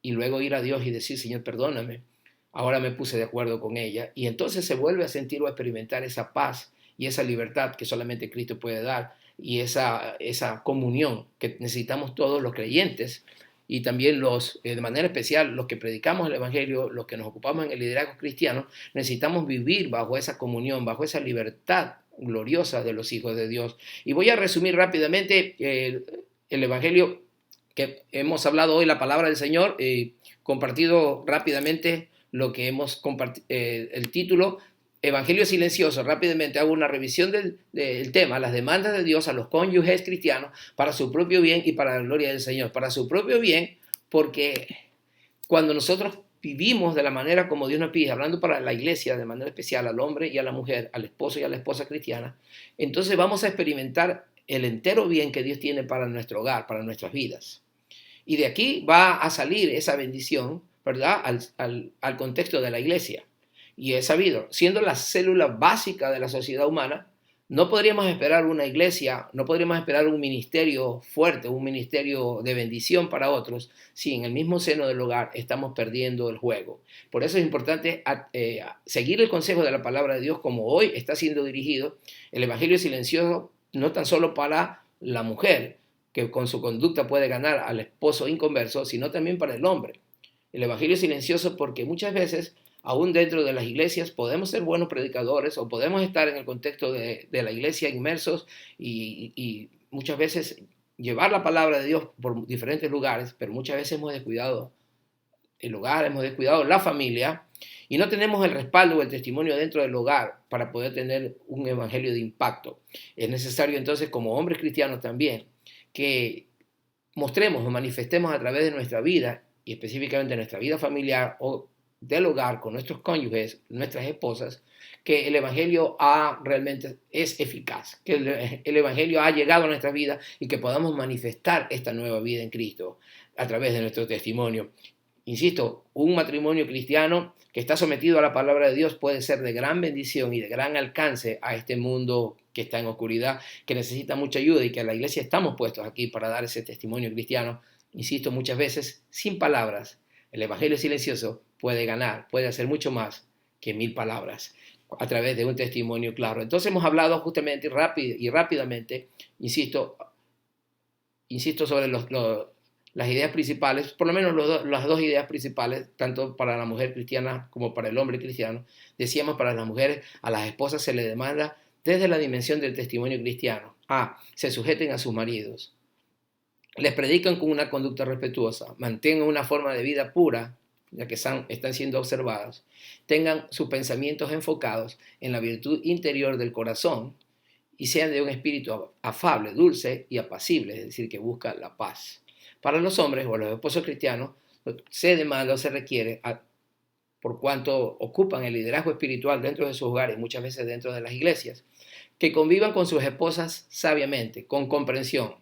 Speaker 1: y luego ir a Dios y decir, Señor, perdóname, ahora me puse de acuerdo con ella. Y entonces se vuelve a sentir o a experimentar esa paz y esa libertad que solamente Cristo puede dar y esa comunión que necesitamos todos los creyentes. Y también de manera especial, los que predicamos el Evangelio, los que nos ocupamos en el liderazgo cristiano, necesitamos vivir bajo esa comunión, bajo esa libertad gloriosa de los hijos de Dios. Y voy a resumir rápidamente el Evangelio que hemos hablado hoy, la palabra del Señor, compartido rápidamente lo que hemos compartido, el título, Evangelio silencioso. Rápidamente hago una revisión del tema, las demandas de Dios a los cónyuges cristianos para su propio bien y para la gloria del Señor. Para su propio bien, porque cuando nosotros vivimos de la manera como Dios nos pide, hablando para la iglesia de manera especial al hombre y a la mujer, al esposo y a la esposa cristiana, entonces vamos a experimentar el entero bien que Dios tiene para nuestro hogar, para nuestras vidas. Y de aquí va a salir esa bendición, ¿verdad? Al contexto de la iglesia. Y es sabido, siendo la célula básica de la sociedad humana, no podríamos esperar una iglesia, no podríamos esperar un ministerio fuerte, un ministerio de bendición para otros, si en el mismo seno del hogar estamos perdiendo el juego. Por eso es importante seguir el consejo de la palabra de Dios como hoy está siendo dirigido. El evangelio silencioso no tan solo para la mujer, que con su conducta puede ganar al esposo inconverso, sino también para el hombre. El evangelio silencioso porque muchas veces aún dentro de las iglesias podemos ser buenos predicadores o podemos estar en el contexto de la iglesia inmersos y muchas veces llevar la palabra de Dios por diferentes lugares, pero muchas veces hemos descuidado el hogar, hemos descuidado la familia y no tenemos el respaldo o el testimonio dentro del hogar para poder tener un evangelio de impacto. Es necesario entonces como hombres cristianos también que mostremos o manifestemos a través de nuestra vida y específicamente nuestra vida familiar o del hogar con nuestros cónyuges, nuestras esposas, que el evangelio realmente es eficaz, que el evangelio ha llegado a nuestra vida y que podamos manifestar esta nueva vida en Cristo a través de nuestro testimonio. Insisto, un matrimonio cristiano que está sometido a la palabra de Dios puede ser de gran bendición y de gran alcance a este mundo que está en oscuridad, que necesita mucha ayuda y que a la iglesia estamos puestos aquí para dar ese testimonio cristiano. Insisto, muchas veces sin palabras. El evangelio silencioso puede ganar, puede hacer mucho más que 1000 palabras a través de un testimonio claro. Entonces hemos hablado justamente y rápidamente, insisto sobre las ideas principales, por lo menos las dos ideas principales, tanto para la mujer cristiana como para el hombre cristiano. Decíamos, para las mujeres, a las esposas se les demanda desde la dimensión del testimonio cristiano. Se sujeten a sus maridos, les predican con una conducta respetuosa, mantengan una forma de vida pura, ya que están siendo observadas, tengan sus pensamientos enfocados en la virtud interior del corazón y sean de un espíritu afable, dulce y apacible, es decir, que busca la paz. Para los hombres o los esposos cristianos se demanda o se requiere, por cuanto ocupan el liderazgo espiritual dentro de sus hogares, muchas veces dentro de las iglesias, que convivan con sus esposas sabiamente, con comprensión.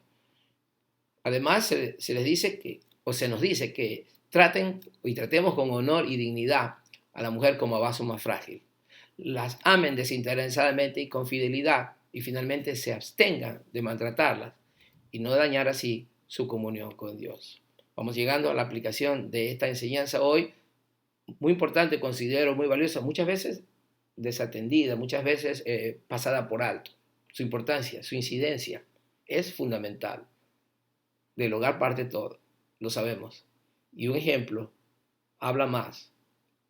Speaker 1: Además, se les dice se nos dice que tratemos con honor y dignidad a la mujer como a vaso más frágil. Las amen desinteresadamente y con fidelidad y finalmente se abstengan de maltratarlas y no dañar así su comunión con Dios. Vamos llegando a la aplicación de esta enseñanza hoy, muy importante, considero muy valiosa, muchas veces desatendida, muchas veces pasada por alto. Su importancia, su incidencia es fundamental. Del hogar parte todo, lo sabemos. Y un ejemplo habla más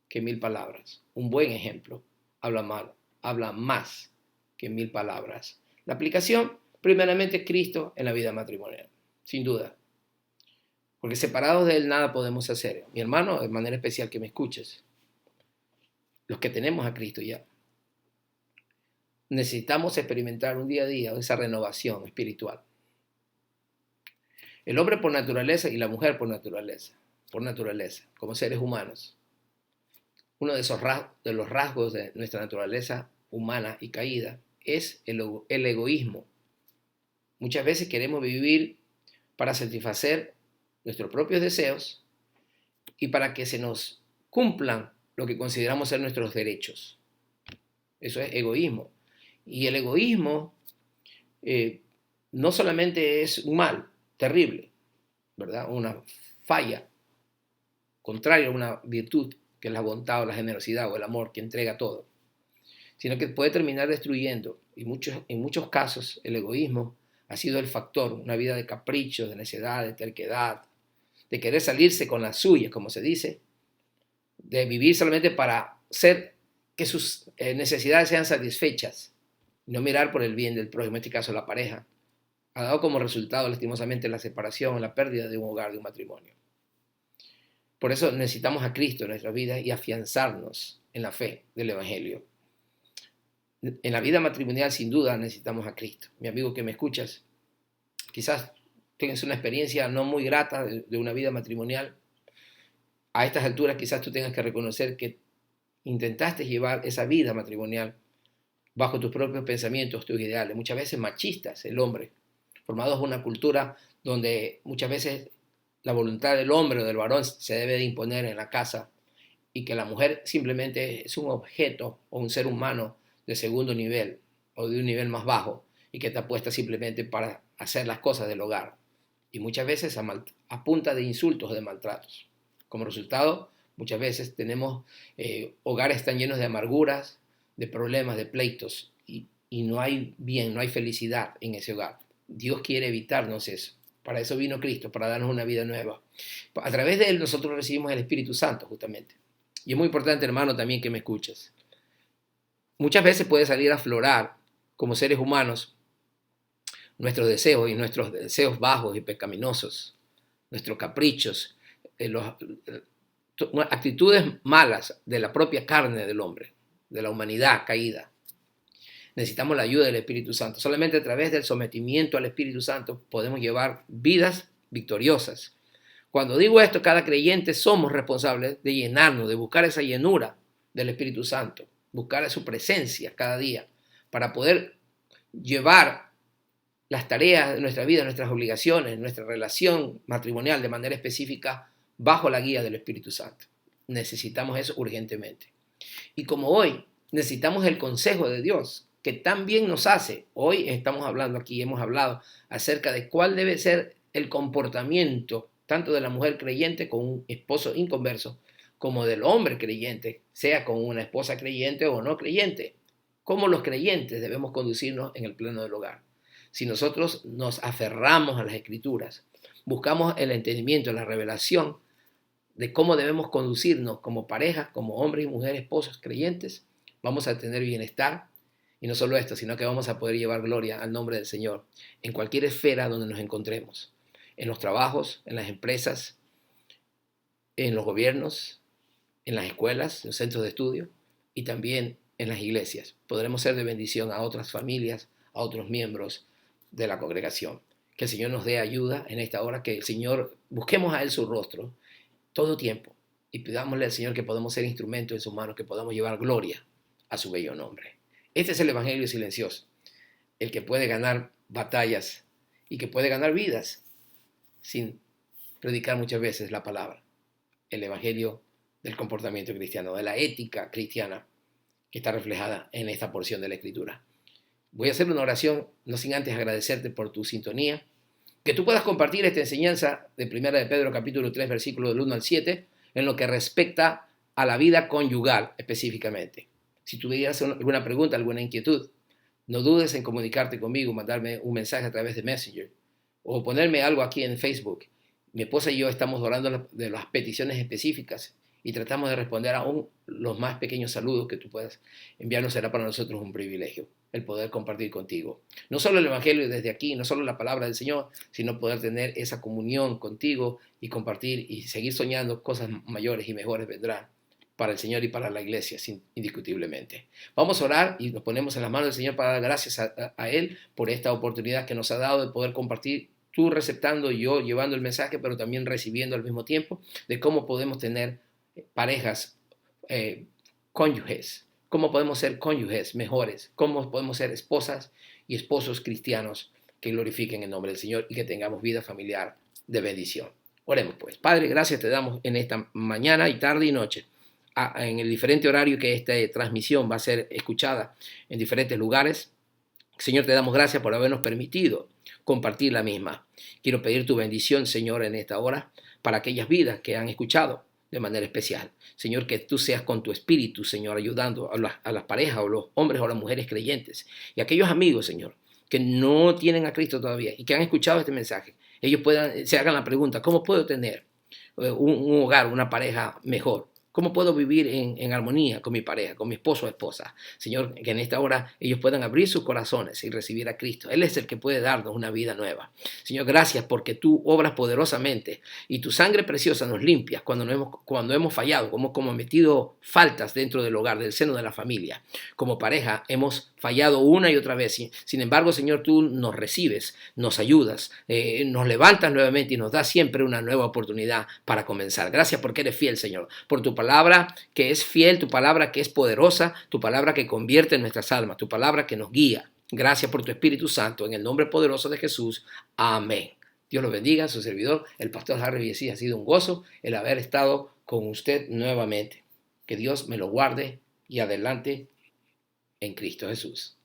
Speaker 1: que 1000 palabras. Un buen ejemplo habla más que 1000 palabras. La aplicación, primeramente, Cristo en la vida matrimonial, sin duda. Porque separados de Él nada podemos hacer. Mi hermano, de manera especial que me escuches, los que tenemos a Cristo ya, necesitamos experimentar un día a día esa renovación espiritual. El hombre por naturaleza y la mujer por naturaleza, como seres humanos. Uno de los rasgos de nuestra naturaleza humana y caída es el egoísmo. Muchas veces queremos vivir para satisfacer nuestros propios deseos y para que se nos cumplan lo que consideramos ser nuestros derechos. Eso es egoísmo. Y el egoísmo no solamente es un mal terrible, ¿verdad? Una falla contraria a una virtud que es la bondad o la generosidad o el amor que entrega todo, sino que puede terminar destruyendo. Y en muchos casos el egoísmo ha sido el factor, una vida de capricho, de necedad, de terquedad, de querer salirse con la suya, como se dice, de vivir solamente para que sus necesidades sean satisfechas, no mirar por el bien del prójimo, en este caso la pareja. Ha dado como resultado, lastimosamente, la separación, la pérdida de un hogar, de un matrimonio. Por eso necesitamos a Cristo en nuestra vida y afianzarnos en la fe del Evangelio. En la vida matrimonial, sin duda, necesitamos a Cristo. Mi amigo que me escuchas, quizás tengas una experiencia no muy grata de una vida matrimonial. a estas alturas quizás tú tengas que reconocer que intentaste llevar esa vida matrimonial bajo tus propios pensamientos, tus ideales, muchas veces machistas, el hombre, formados en una cultura donde muchas veces la voluntad del hombre o del varón se debe de imponer en la casa y que la mujer simplemente es un objeto o un ser humano de segundo nivel o de un nivel más bajo y que está puesta simplemente para hacer las cosas del hogar. Y muchas veces a punta de insultos o de maltratos. Como resultado, muchas veces tenemos hogares tan llenos de amarguras, de problemas, de pleitos, y no hay bien, no hay felicidad en ese hogar. Dios quiere evitarnos eso. Para eso vino Cristo, para darnos una vida nueva. A través de Él nosotros recibimos el Espíritu Santo, justamente. Y es muy importante, hermano, también que me escuches. Muchas veces puede salir a aflorar, como seres humanos, nuestros deseos y nuestros deseos bajos y pecaminosos, nuestros caprichos, actitudes malas de la propia carne del hombre, de la humanidad caída. Necesitamos la ayuda del Espíritu Santo. Solamente a través del sometimiento al Espíritu Santo podemos llevar vidas victoriosas. Cuando digo esto, cada creyente somos responsables de llenarnos, de buscar esa llenura del Espíritu Santo, buscar su presencia cada día para poder llevar las tareas de nuestra vida, nuestras obligaciones, nuestra relación matrimonial de manera específica bajo la guía del Espíritu Santo. Necesitamos eso urgentemente. Y como hoy necesitamos el consejo de Dios, que tan bien nos hace, hoy estamos hablando aquí, hemos hablado acerca de cuál debe ser el comportamiento tanto de la mujer creyente con un esposo inconverso, como del hombre creyente, sea con una esposa creyente o no creyente. Cómo los creyentes debemos conducirnos en el plano del hogar. Si nosotros nos aferramos a las Escrituras, buscamos el entendimiento, la revelación de cómo debemos conducirnos como parejas, como hombres y mujeres, esposos creyentes, vamos a tener bienestar. Y no solo esto, sino que vamos a poder llevar gloria al nombre del Señor en cualquier esfera donde nos encontremos, en los trabajos, en las empresas, en los gobiernos, en las escuelas, en los centros de estudio y también en las iglesias. Podremos ser de bendición a otras familias, a otros miembros de la congregación. Que el Señor nos dé ayuda en esta hora, que el Señor, busquemos a Él su rostro todo tiempo y pidámosle al Señor que podamos ser instrumentos en sus manos, que podamos llevar gloria a su bello nombre. Este es el evangelio silencioso, el que puede ganar batallas y que puede ganar vidas sin predicar muchas veces la palabra. El evangelio del comportamiento cristiano, de la ética cristiana que está reflejada en esta porción de la Escritura. Voy a hacer una oración, no sin antes agradecerte por tu sintonía, que tú puedas compartir esta enseñanza de 1 de Pedro capítulo 3, versículo del 1 al 7, en lo que respecta a la vida conyugal específicamente. Si tuvieras alguna pregunta, alguna inquietud, no dudes en comunicarte conmigo, mandarme un mensaje a través de Messenger o ponerme algo aquí en Facebook. Mi esposa y yo estamos orando de las peticiones específicas y tratamos de responder aún los más pequeños saludos que tú puedas enviarnos. Será para nosotros un privilegio el poder compartir contigo. No solo el Evangelio desde aquí, no solo la palabra del Señor, sino poder tener esa comunión contigo y compartir y seguir soñando cosas mayores y mejores vendrán para el Señor y para la iglesia, indiscutiblemente. Vamos a orar y nos ponemos en las manos del Señor para dar gracias a Él por esta oportunidad que nos ha dado de poder compartir, tú receptando y yo llevando el mensaje, pero también recibiendo al mismo tiempo, de cómo podemos tener parejas cónyuges, cómo podemos ser cónyuges mejores, cómo podemos ser esposas y esposos cristianos que glorifiquen el nombre del Señor y que tengamos vida familiar de bendición. Oremos pues. Padre, gracias te damos en esta mañana y tarde y noche, en el diferente horario que esta transmisión va a ser escuchada en diferentes lugares. Señor, te damos gracias por habernos permitido compartir la misma. Quiero pedir tu bendición, Señor, en esta hora para aquellas vidas que han escuchado de manera especial. Señor, que tú seas con tu espíritu, Señor, ayudando a las parejas o los hombres o las mujeres creyentes y aquellos amigos, Señor, que no tienen a Cristo todavía y que han escuchado este mensaje. Ellos se hagan la pregunta, ¿cómo puedo tener un hogar, una pareja mejor? ¿Cómo puedo vivir en armonía con mi pareja, con mi esposo o esposa? Señor, que en esta hora ellos puedan abrir sus corazones y recibir a Cristo. Él es el que puede darnos una vida nueva. Señor, gracias porque tú obras poderosamente y tu sangre preciosa nos limpia cuando hemos fallado, como cometido faltas dentro del hogar, del seno de la familia. Como pareja hemos fallado una y otra vez. Sin embargo, Señor, tú nos recibes, nos ayudas, nos levantas nuevamente y nos das siempre una nueva oportunidad para comenzar. Gracias porque eres fiel, Señor, por tu palabra que es fiel, tu palabra que es poderosa, tu palabra que convierte en nuestras almas, tu palabra que nos guía. Gracias por tu Espíritu Santo, en el nombre poderoso de Jesús. Amén. Dios los bendiga, su servidor, el pastor Harry Villasís. Ha sido un gozo el haber estado con usted nuevamente. Que Dios me lo guarde y adelante en Cristo Jesús.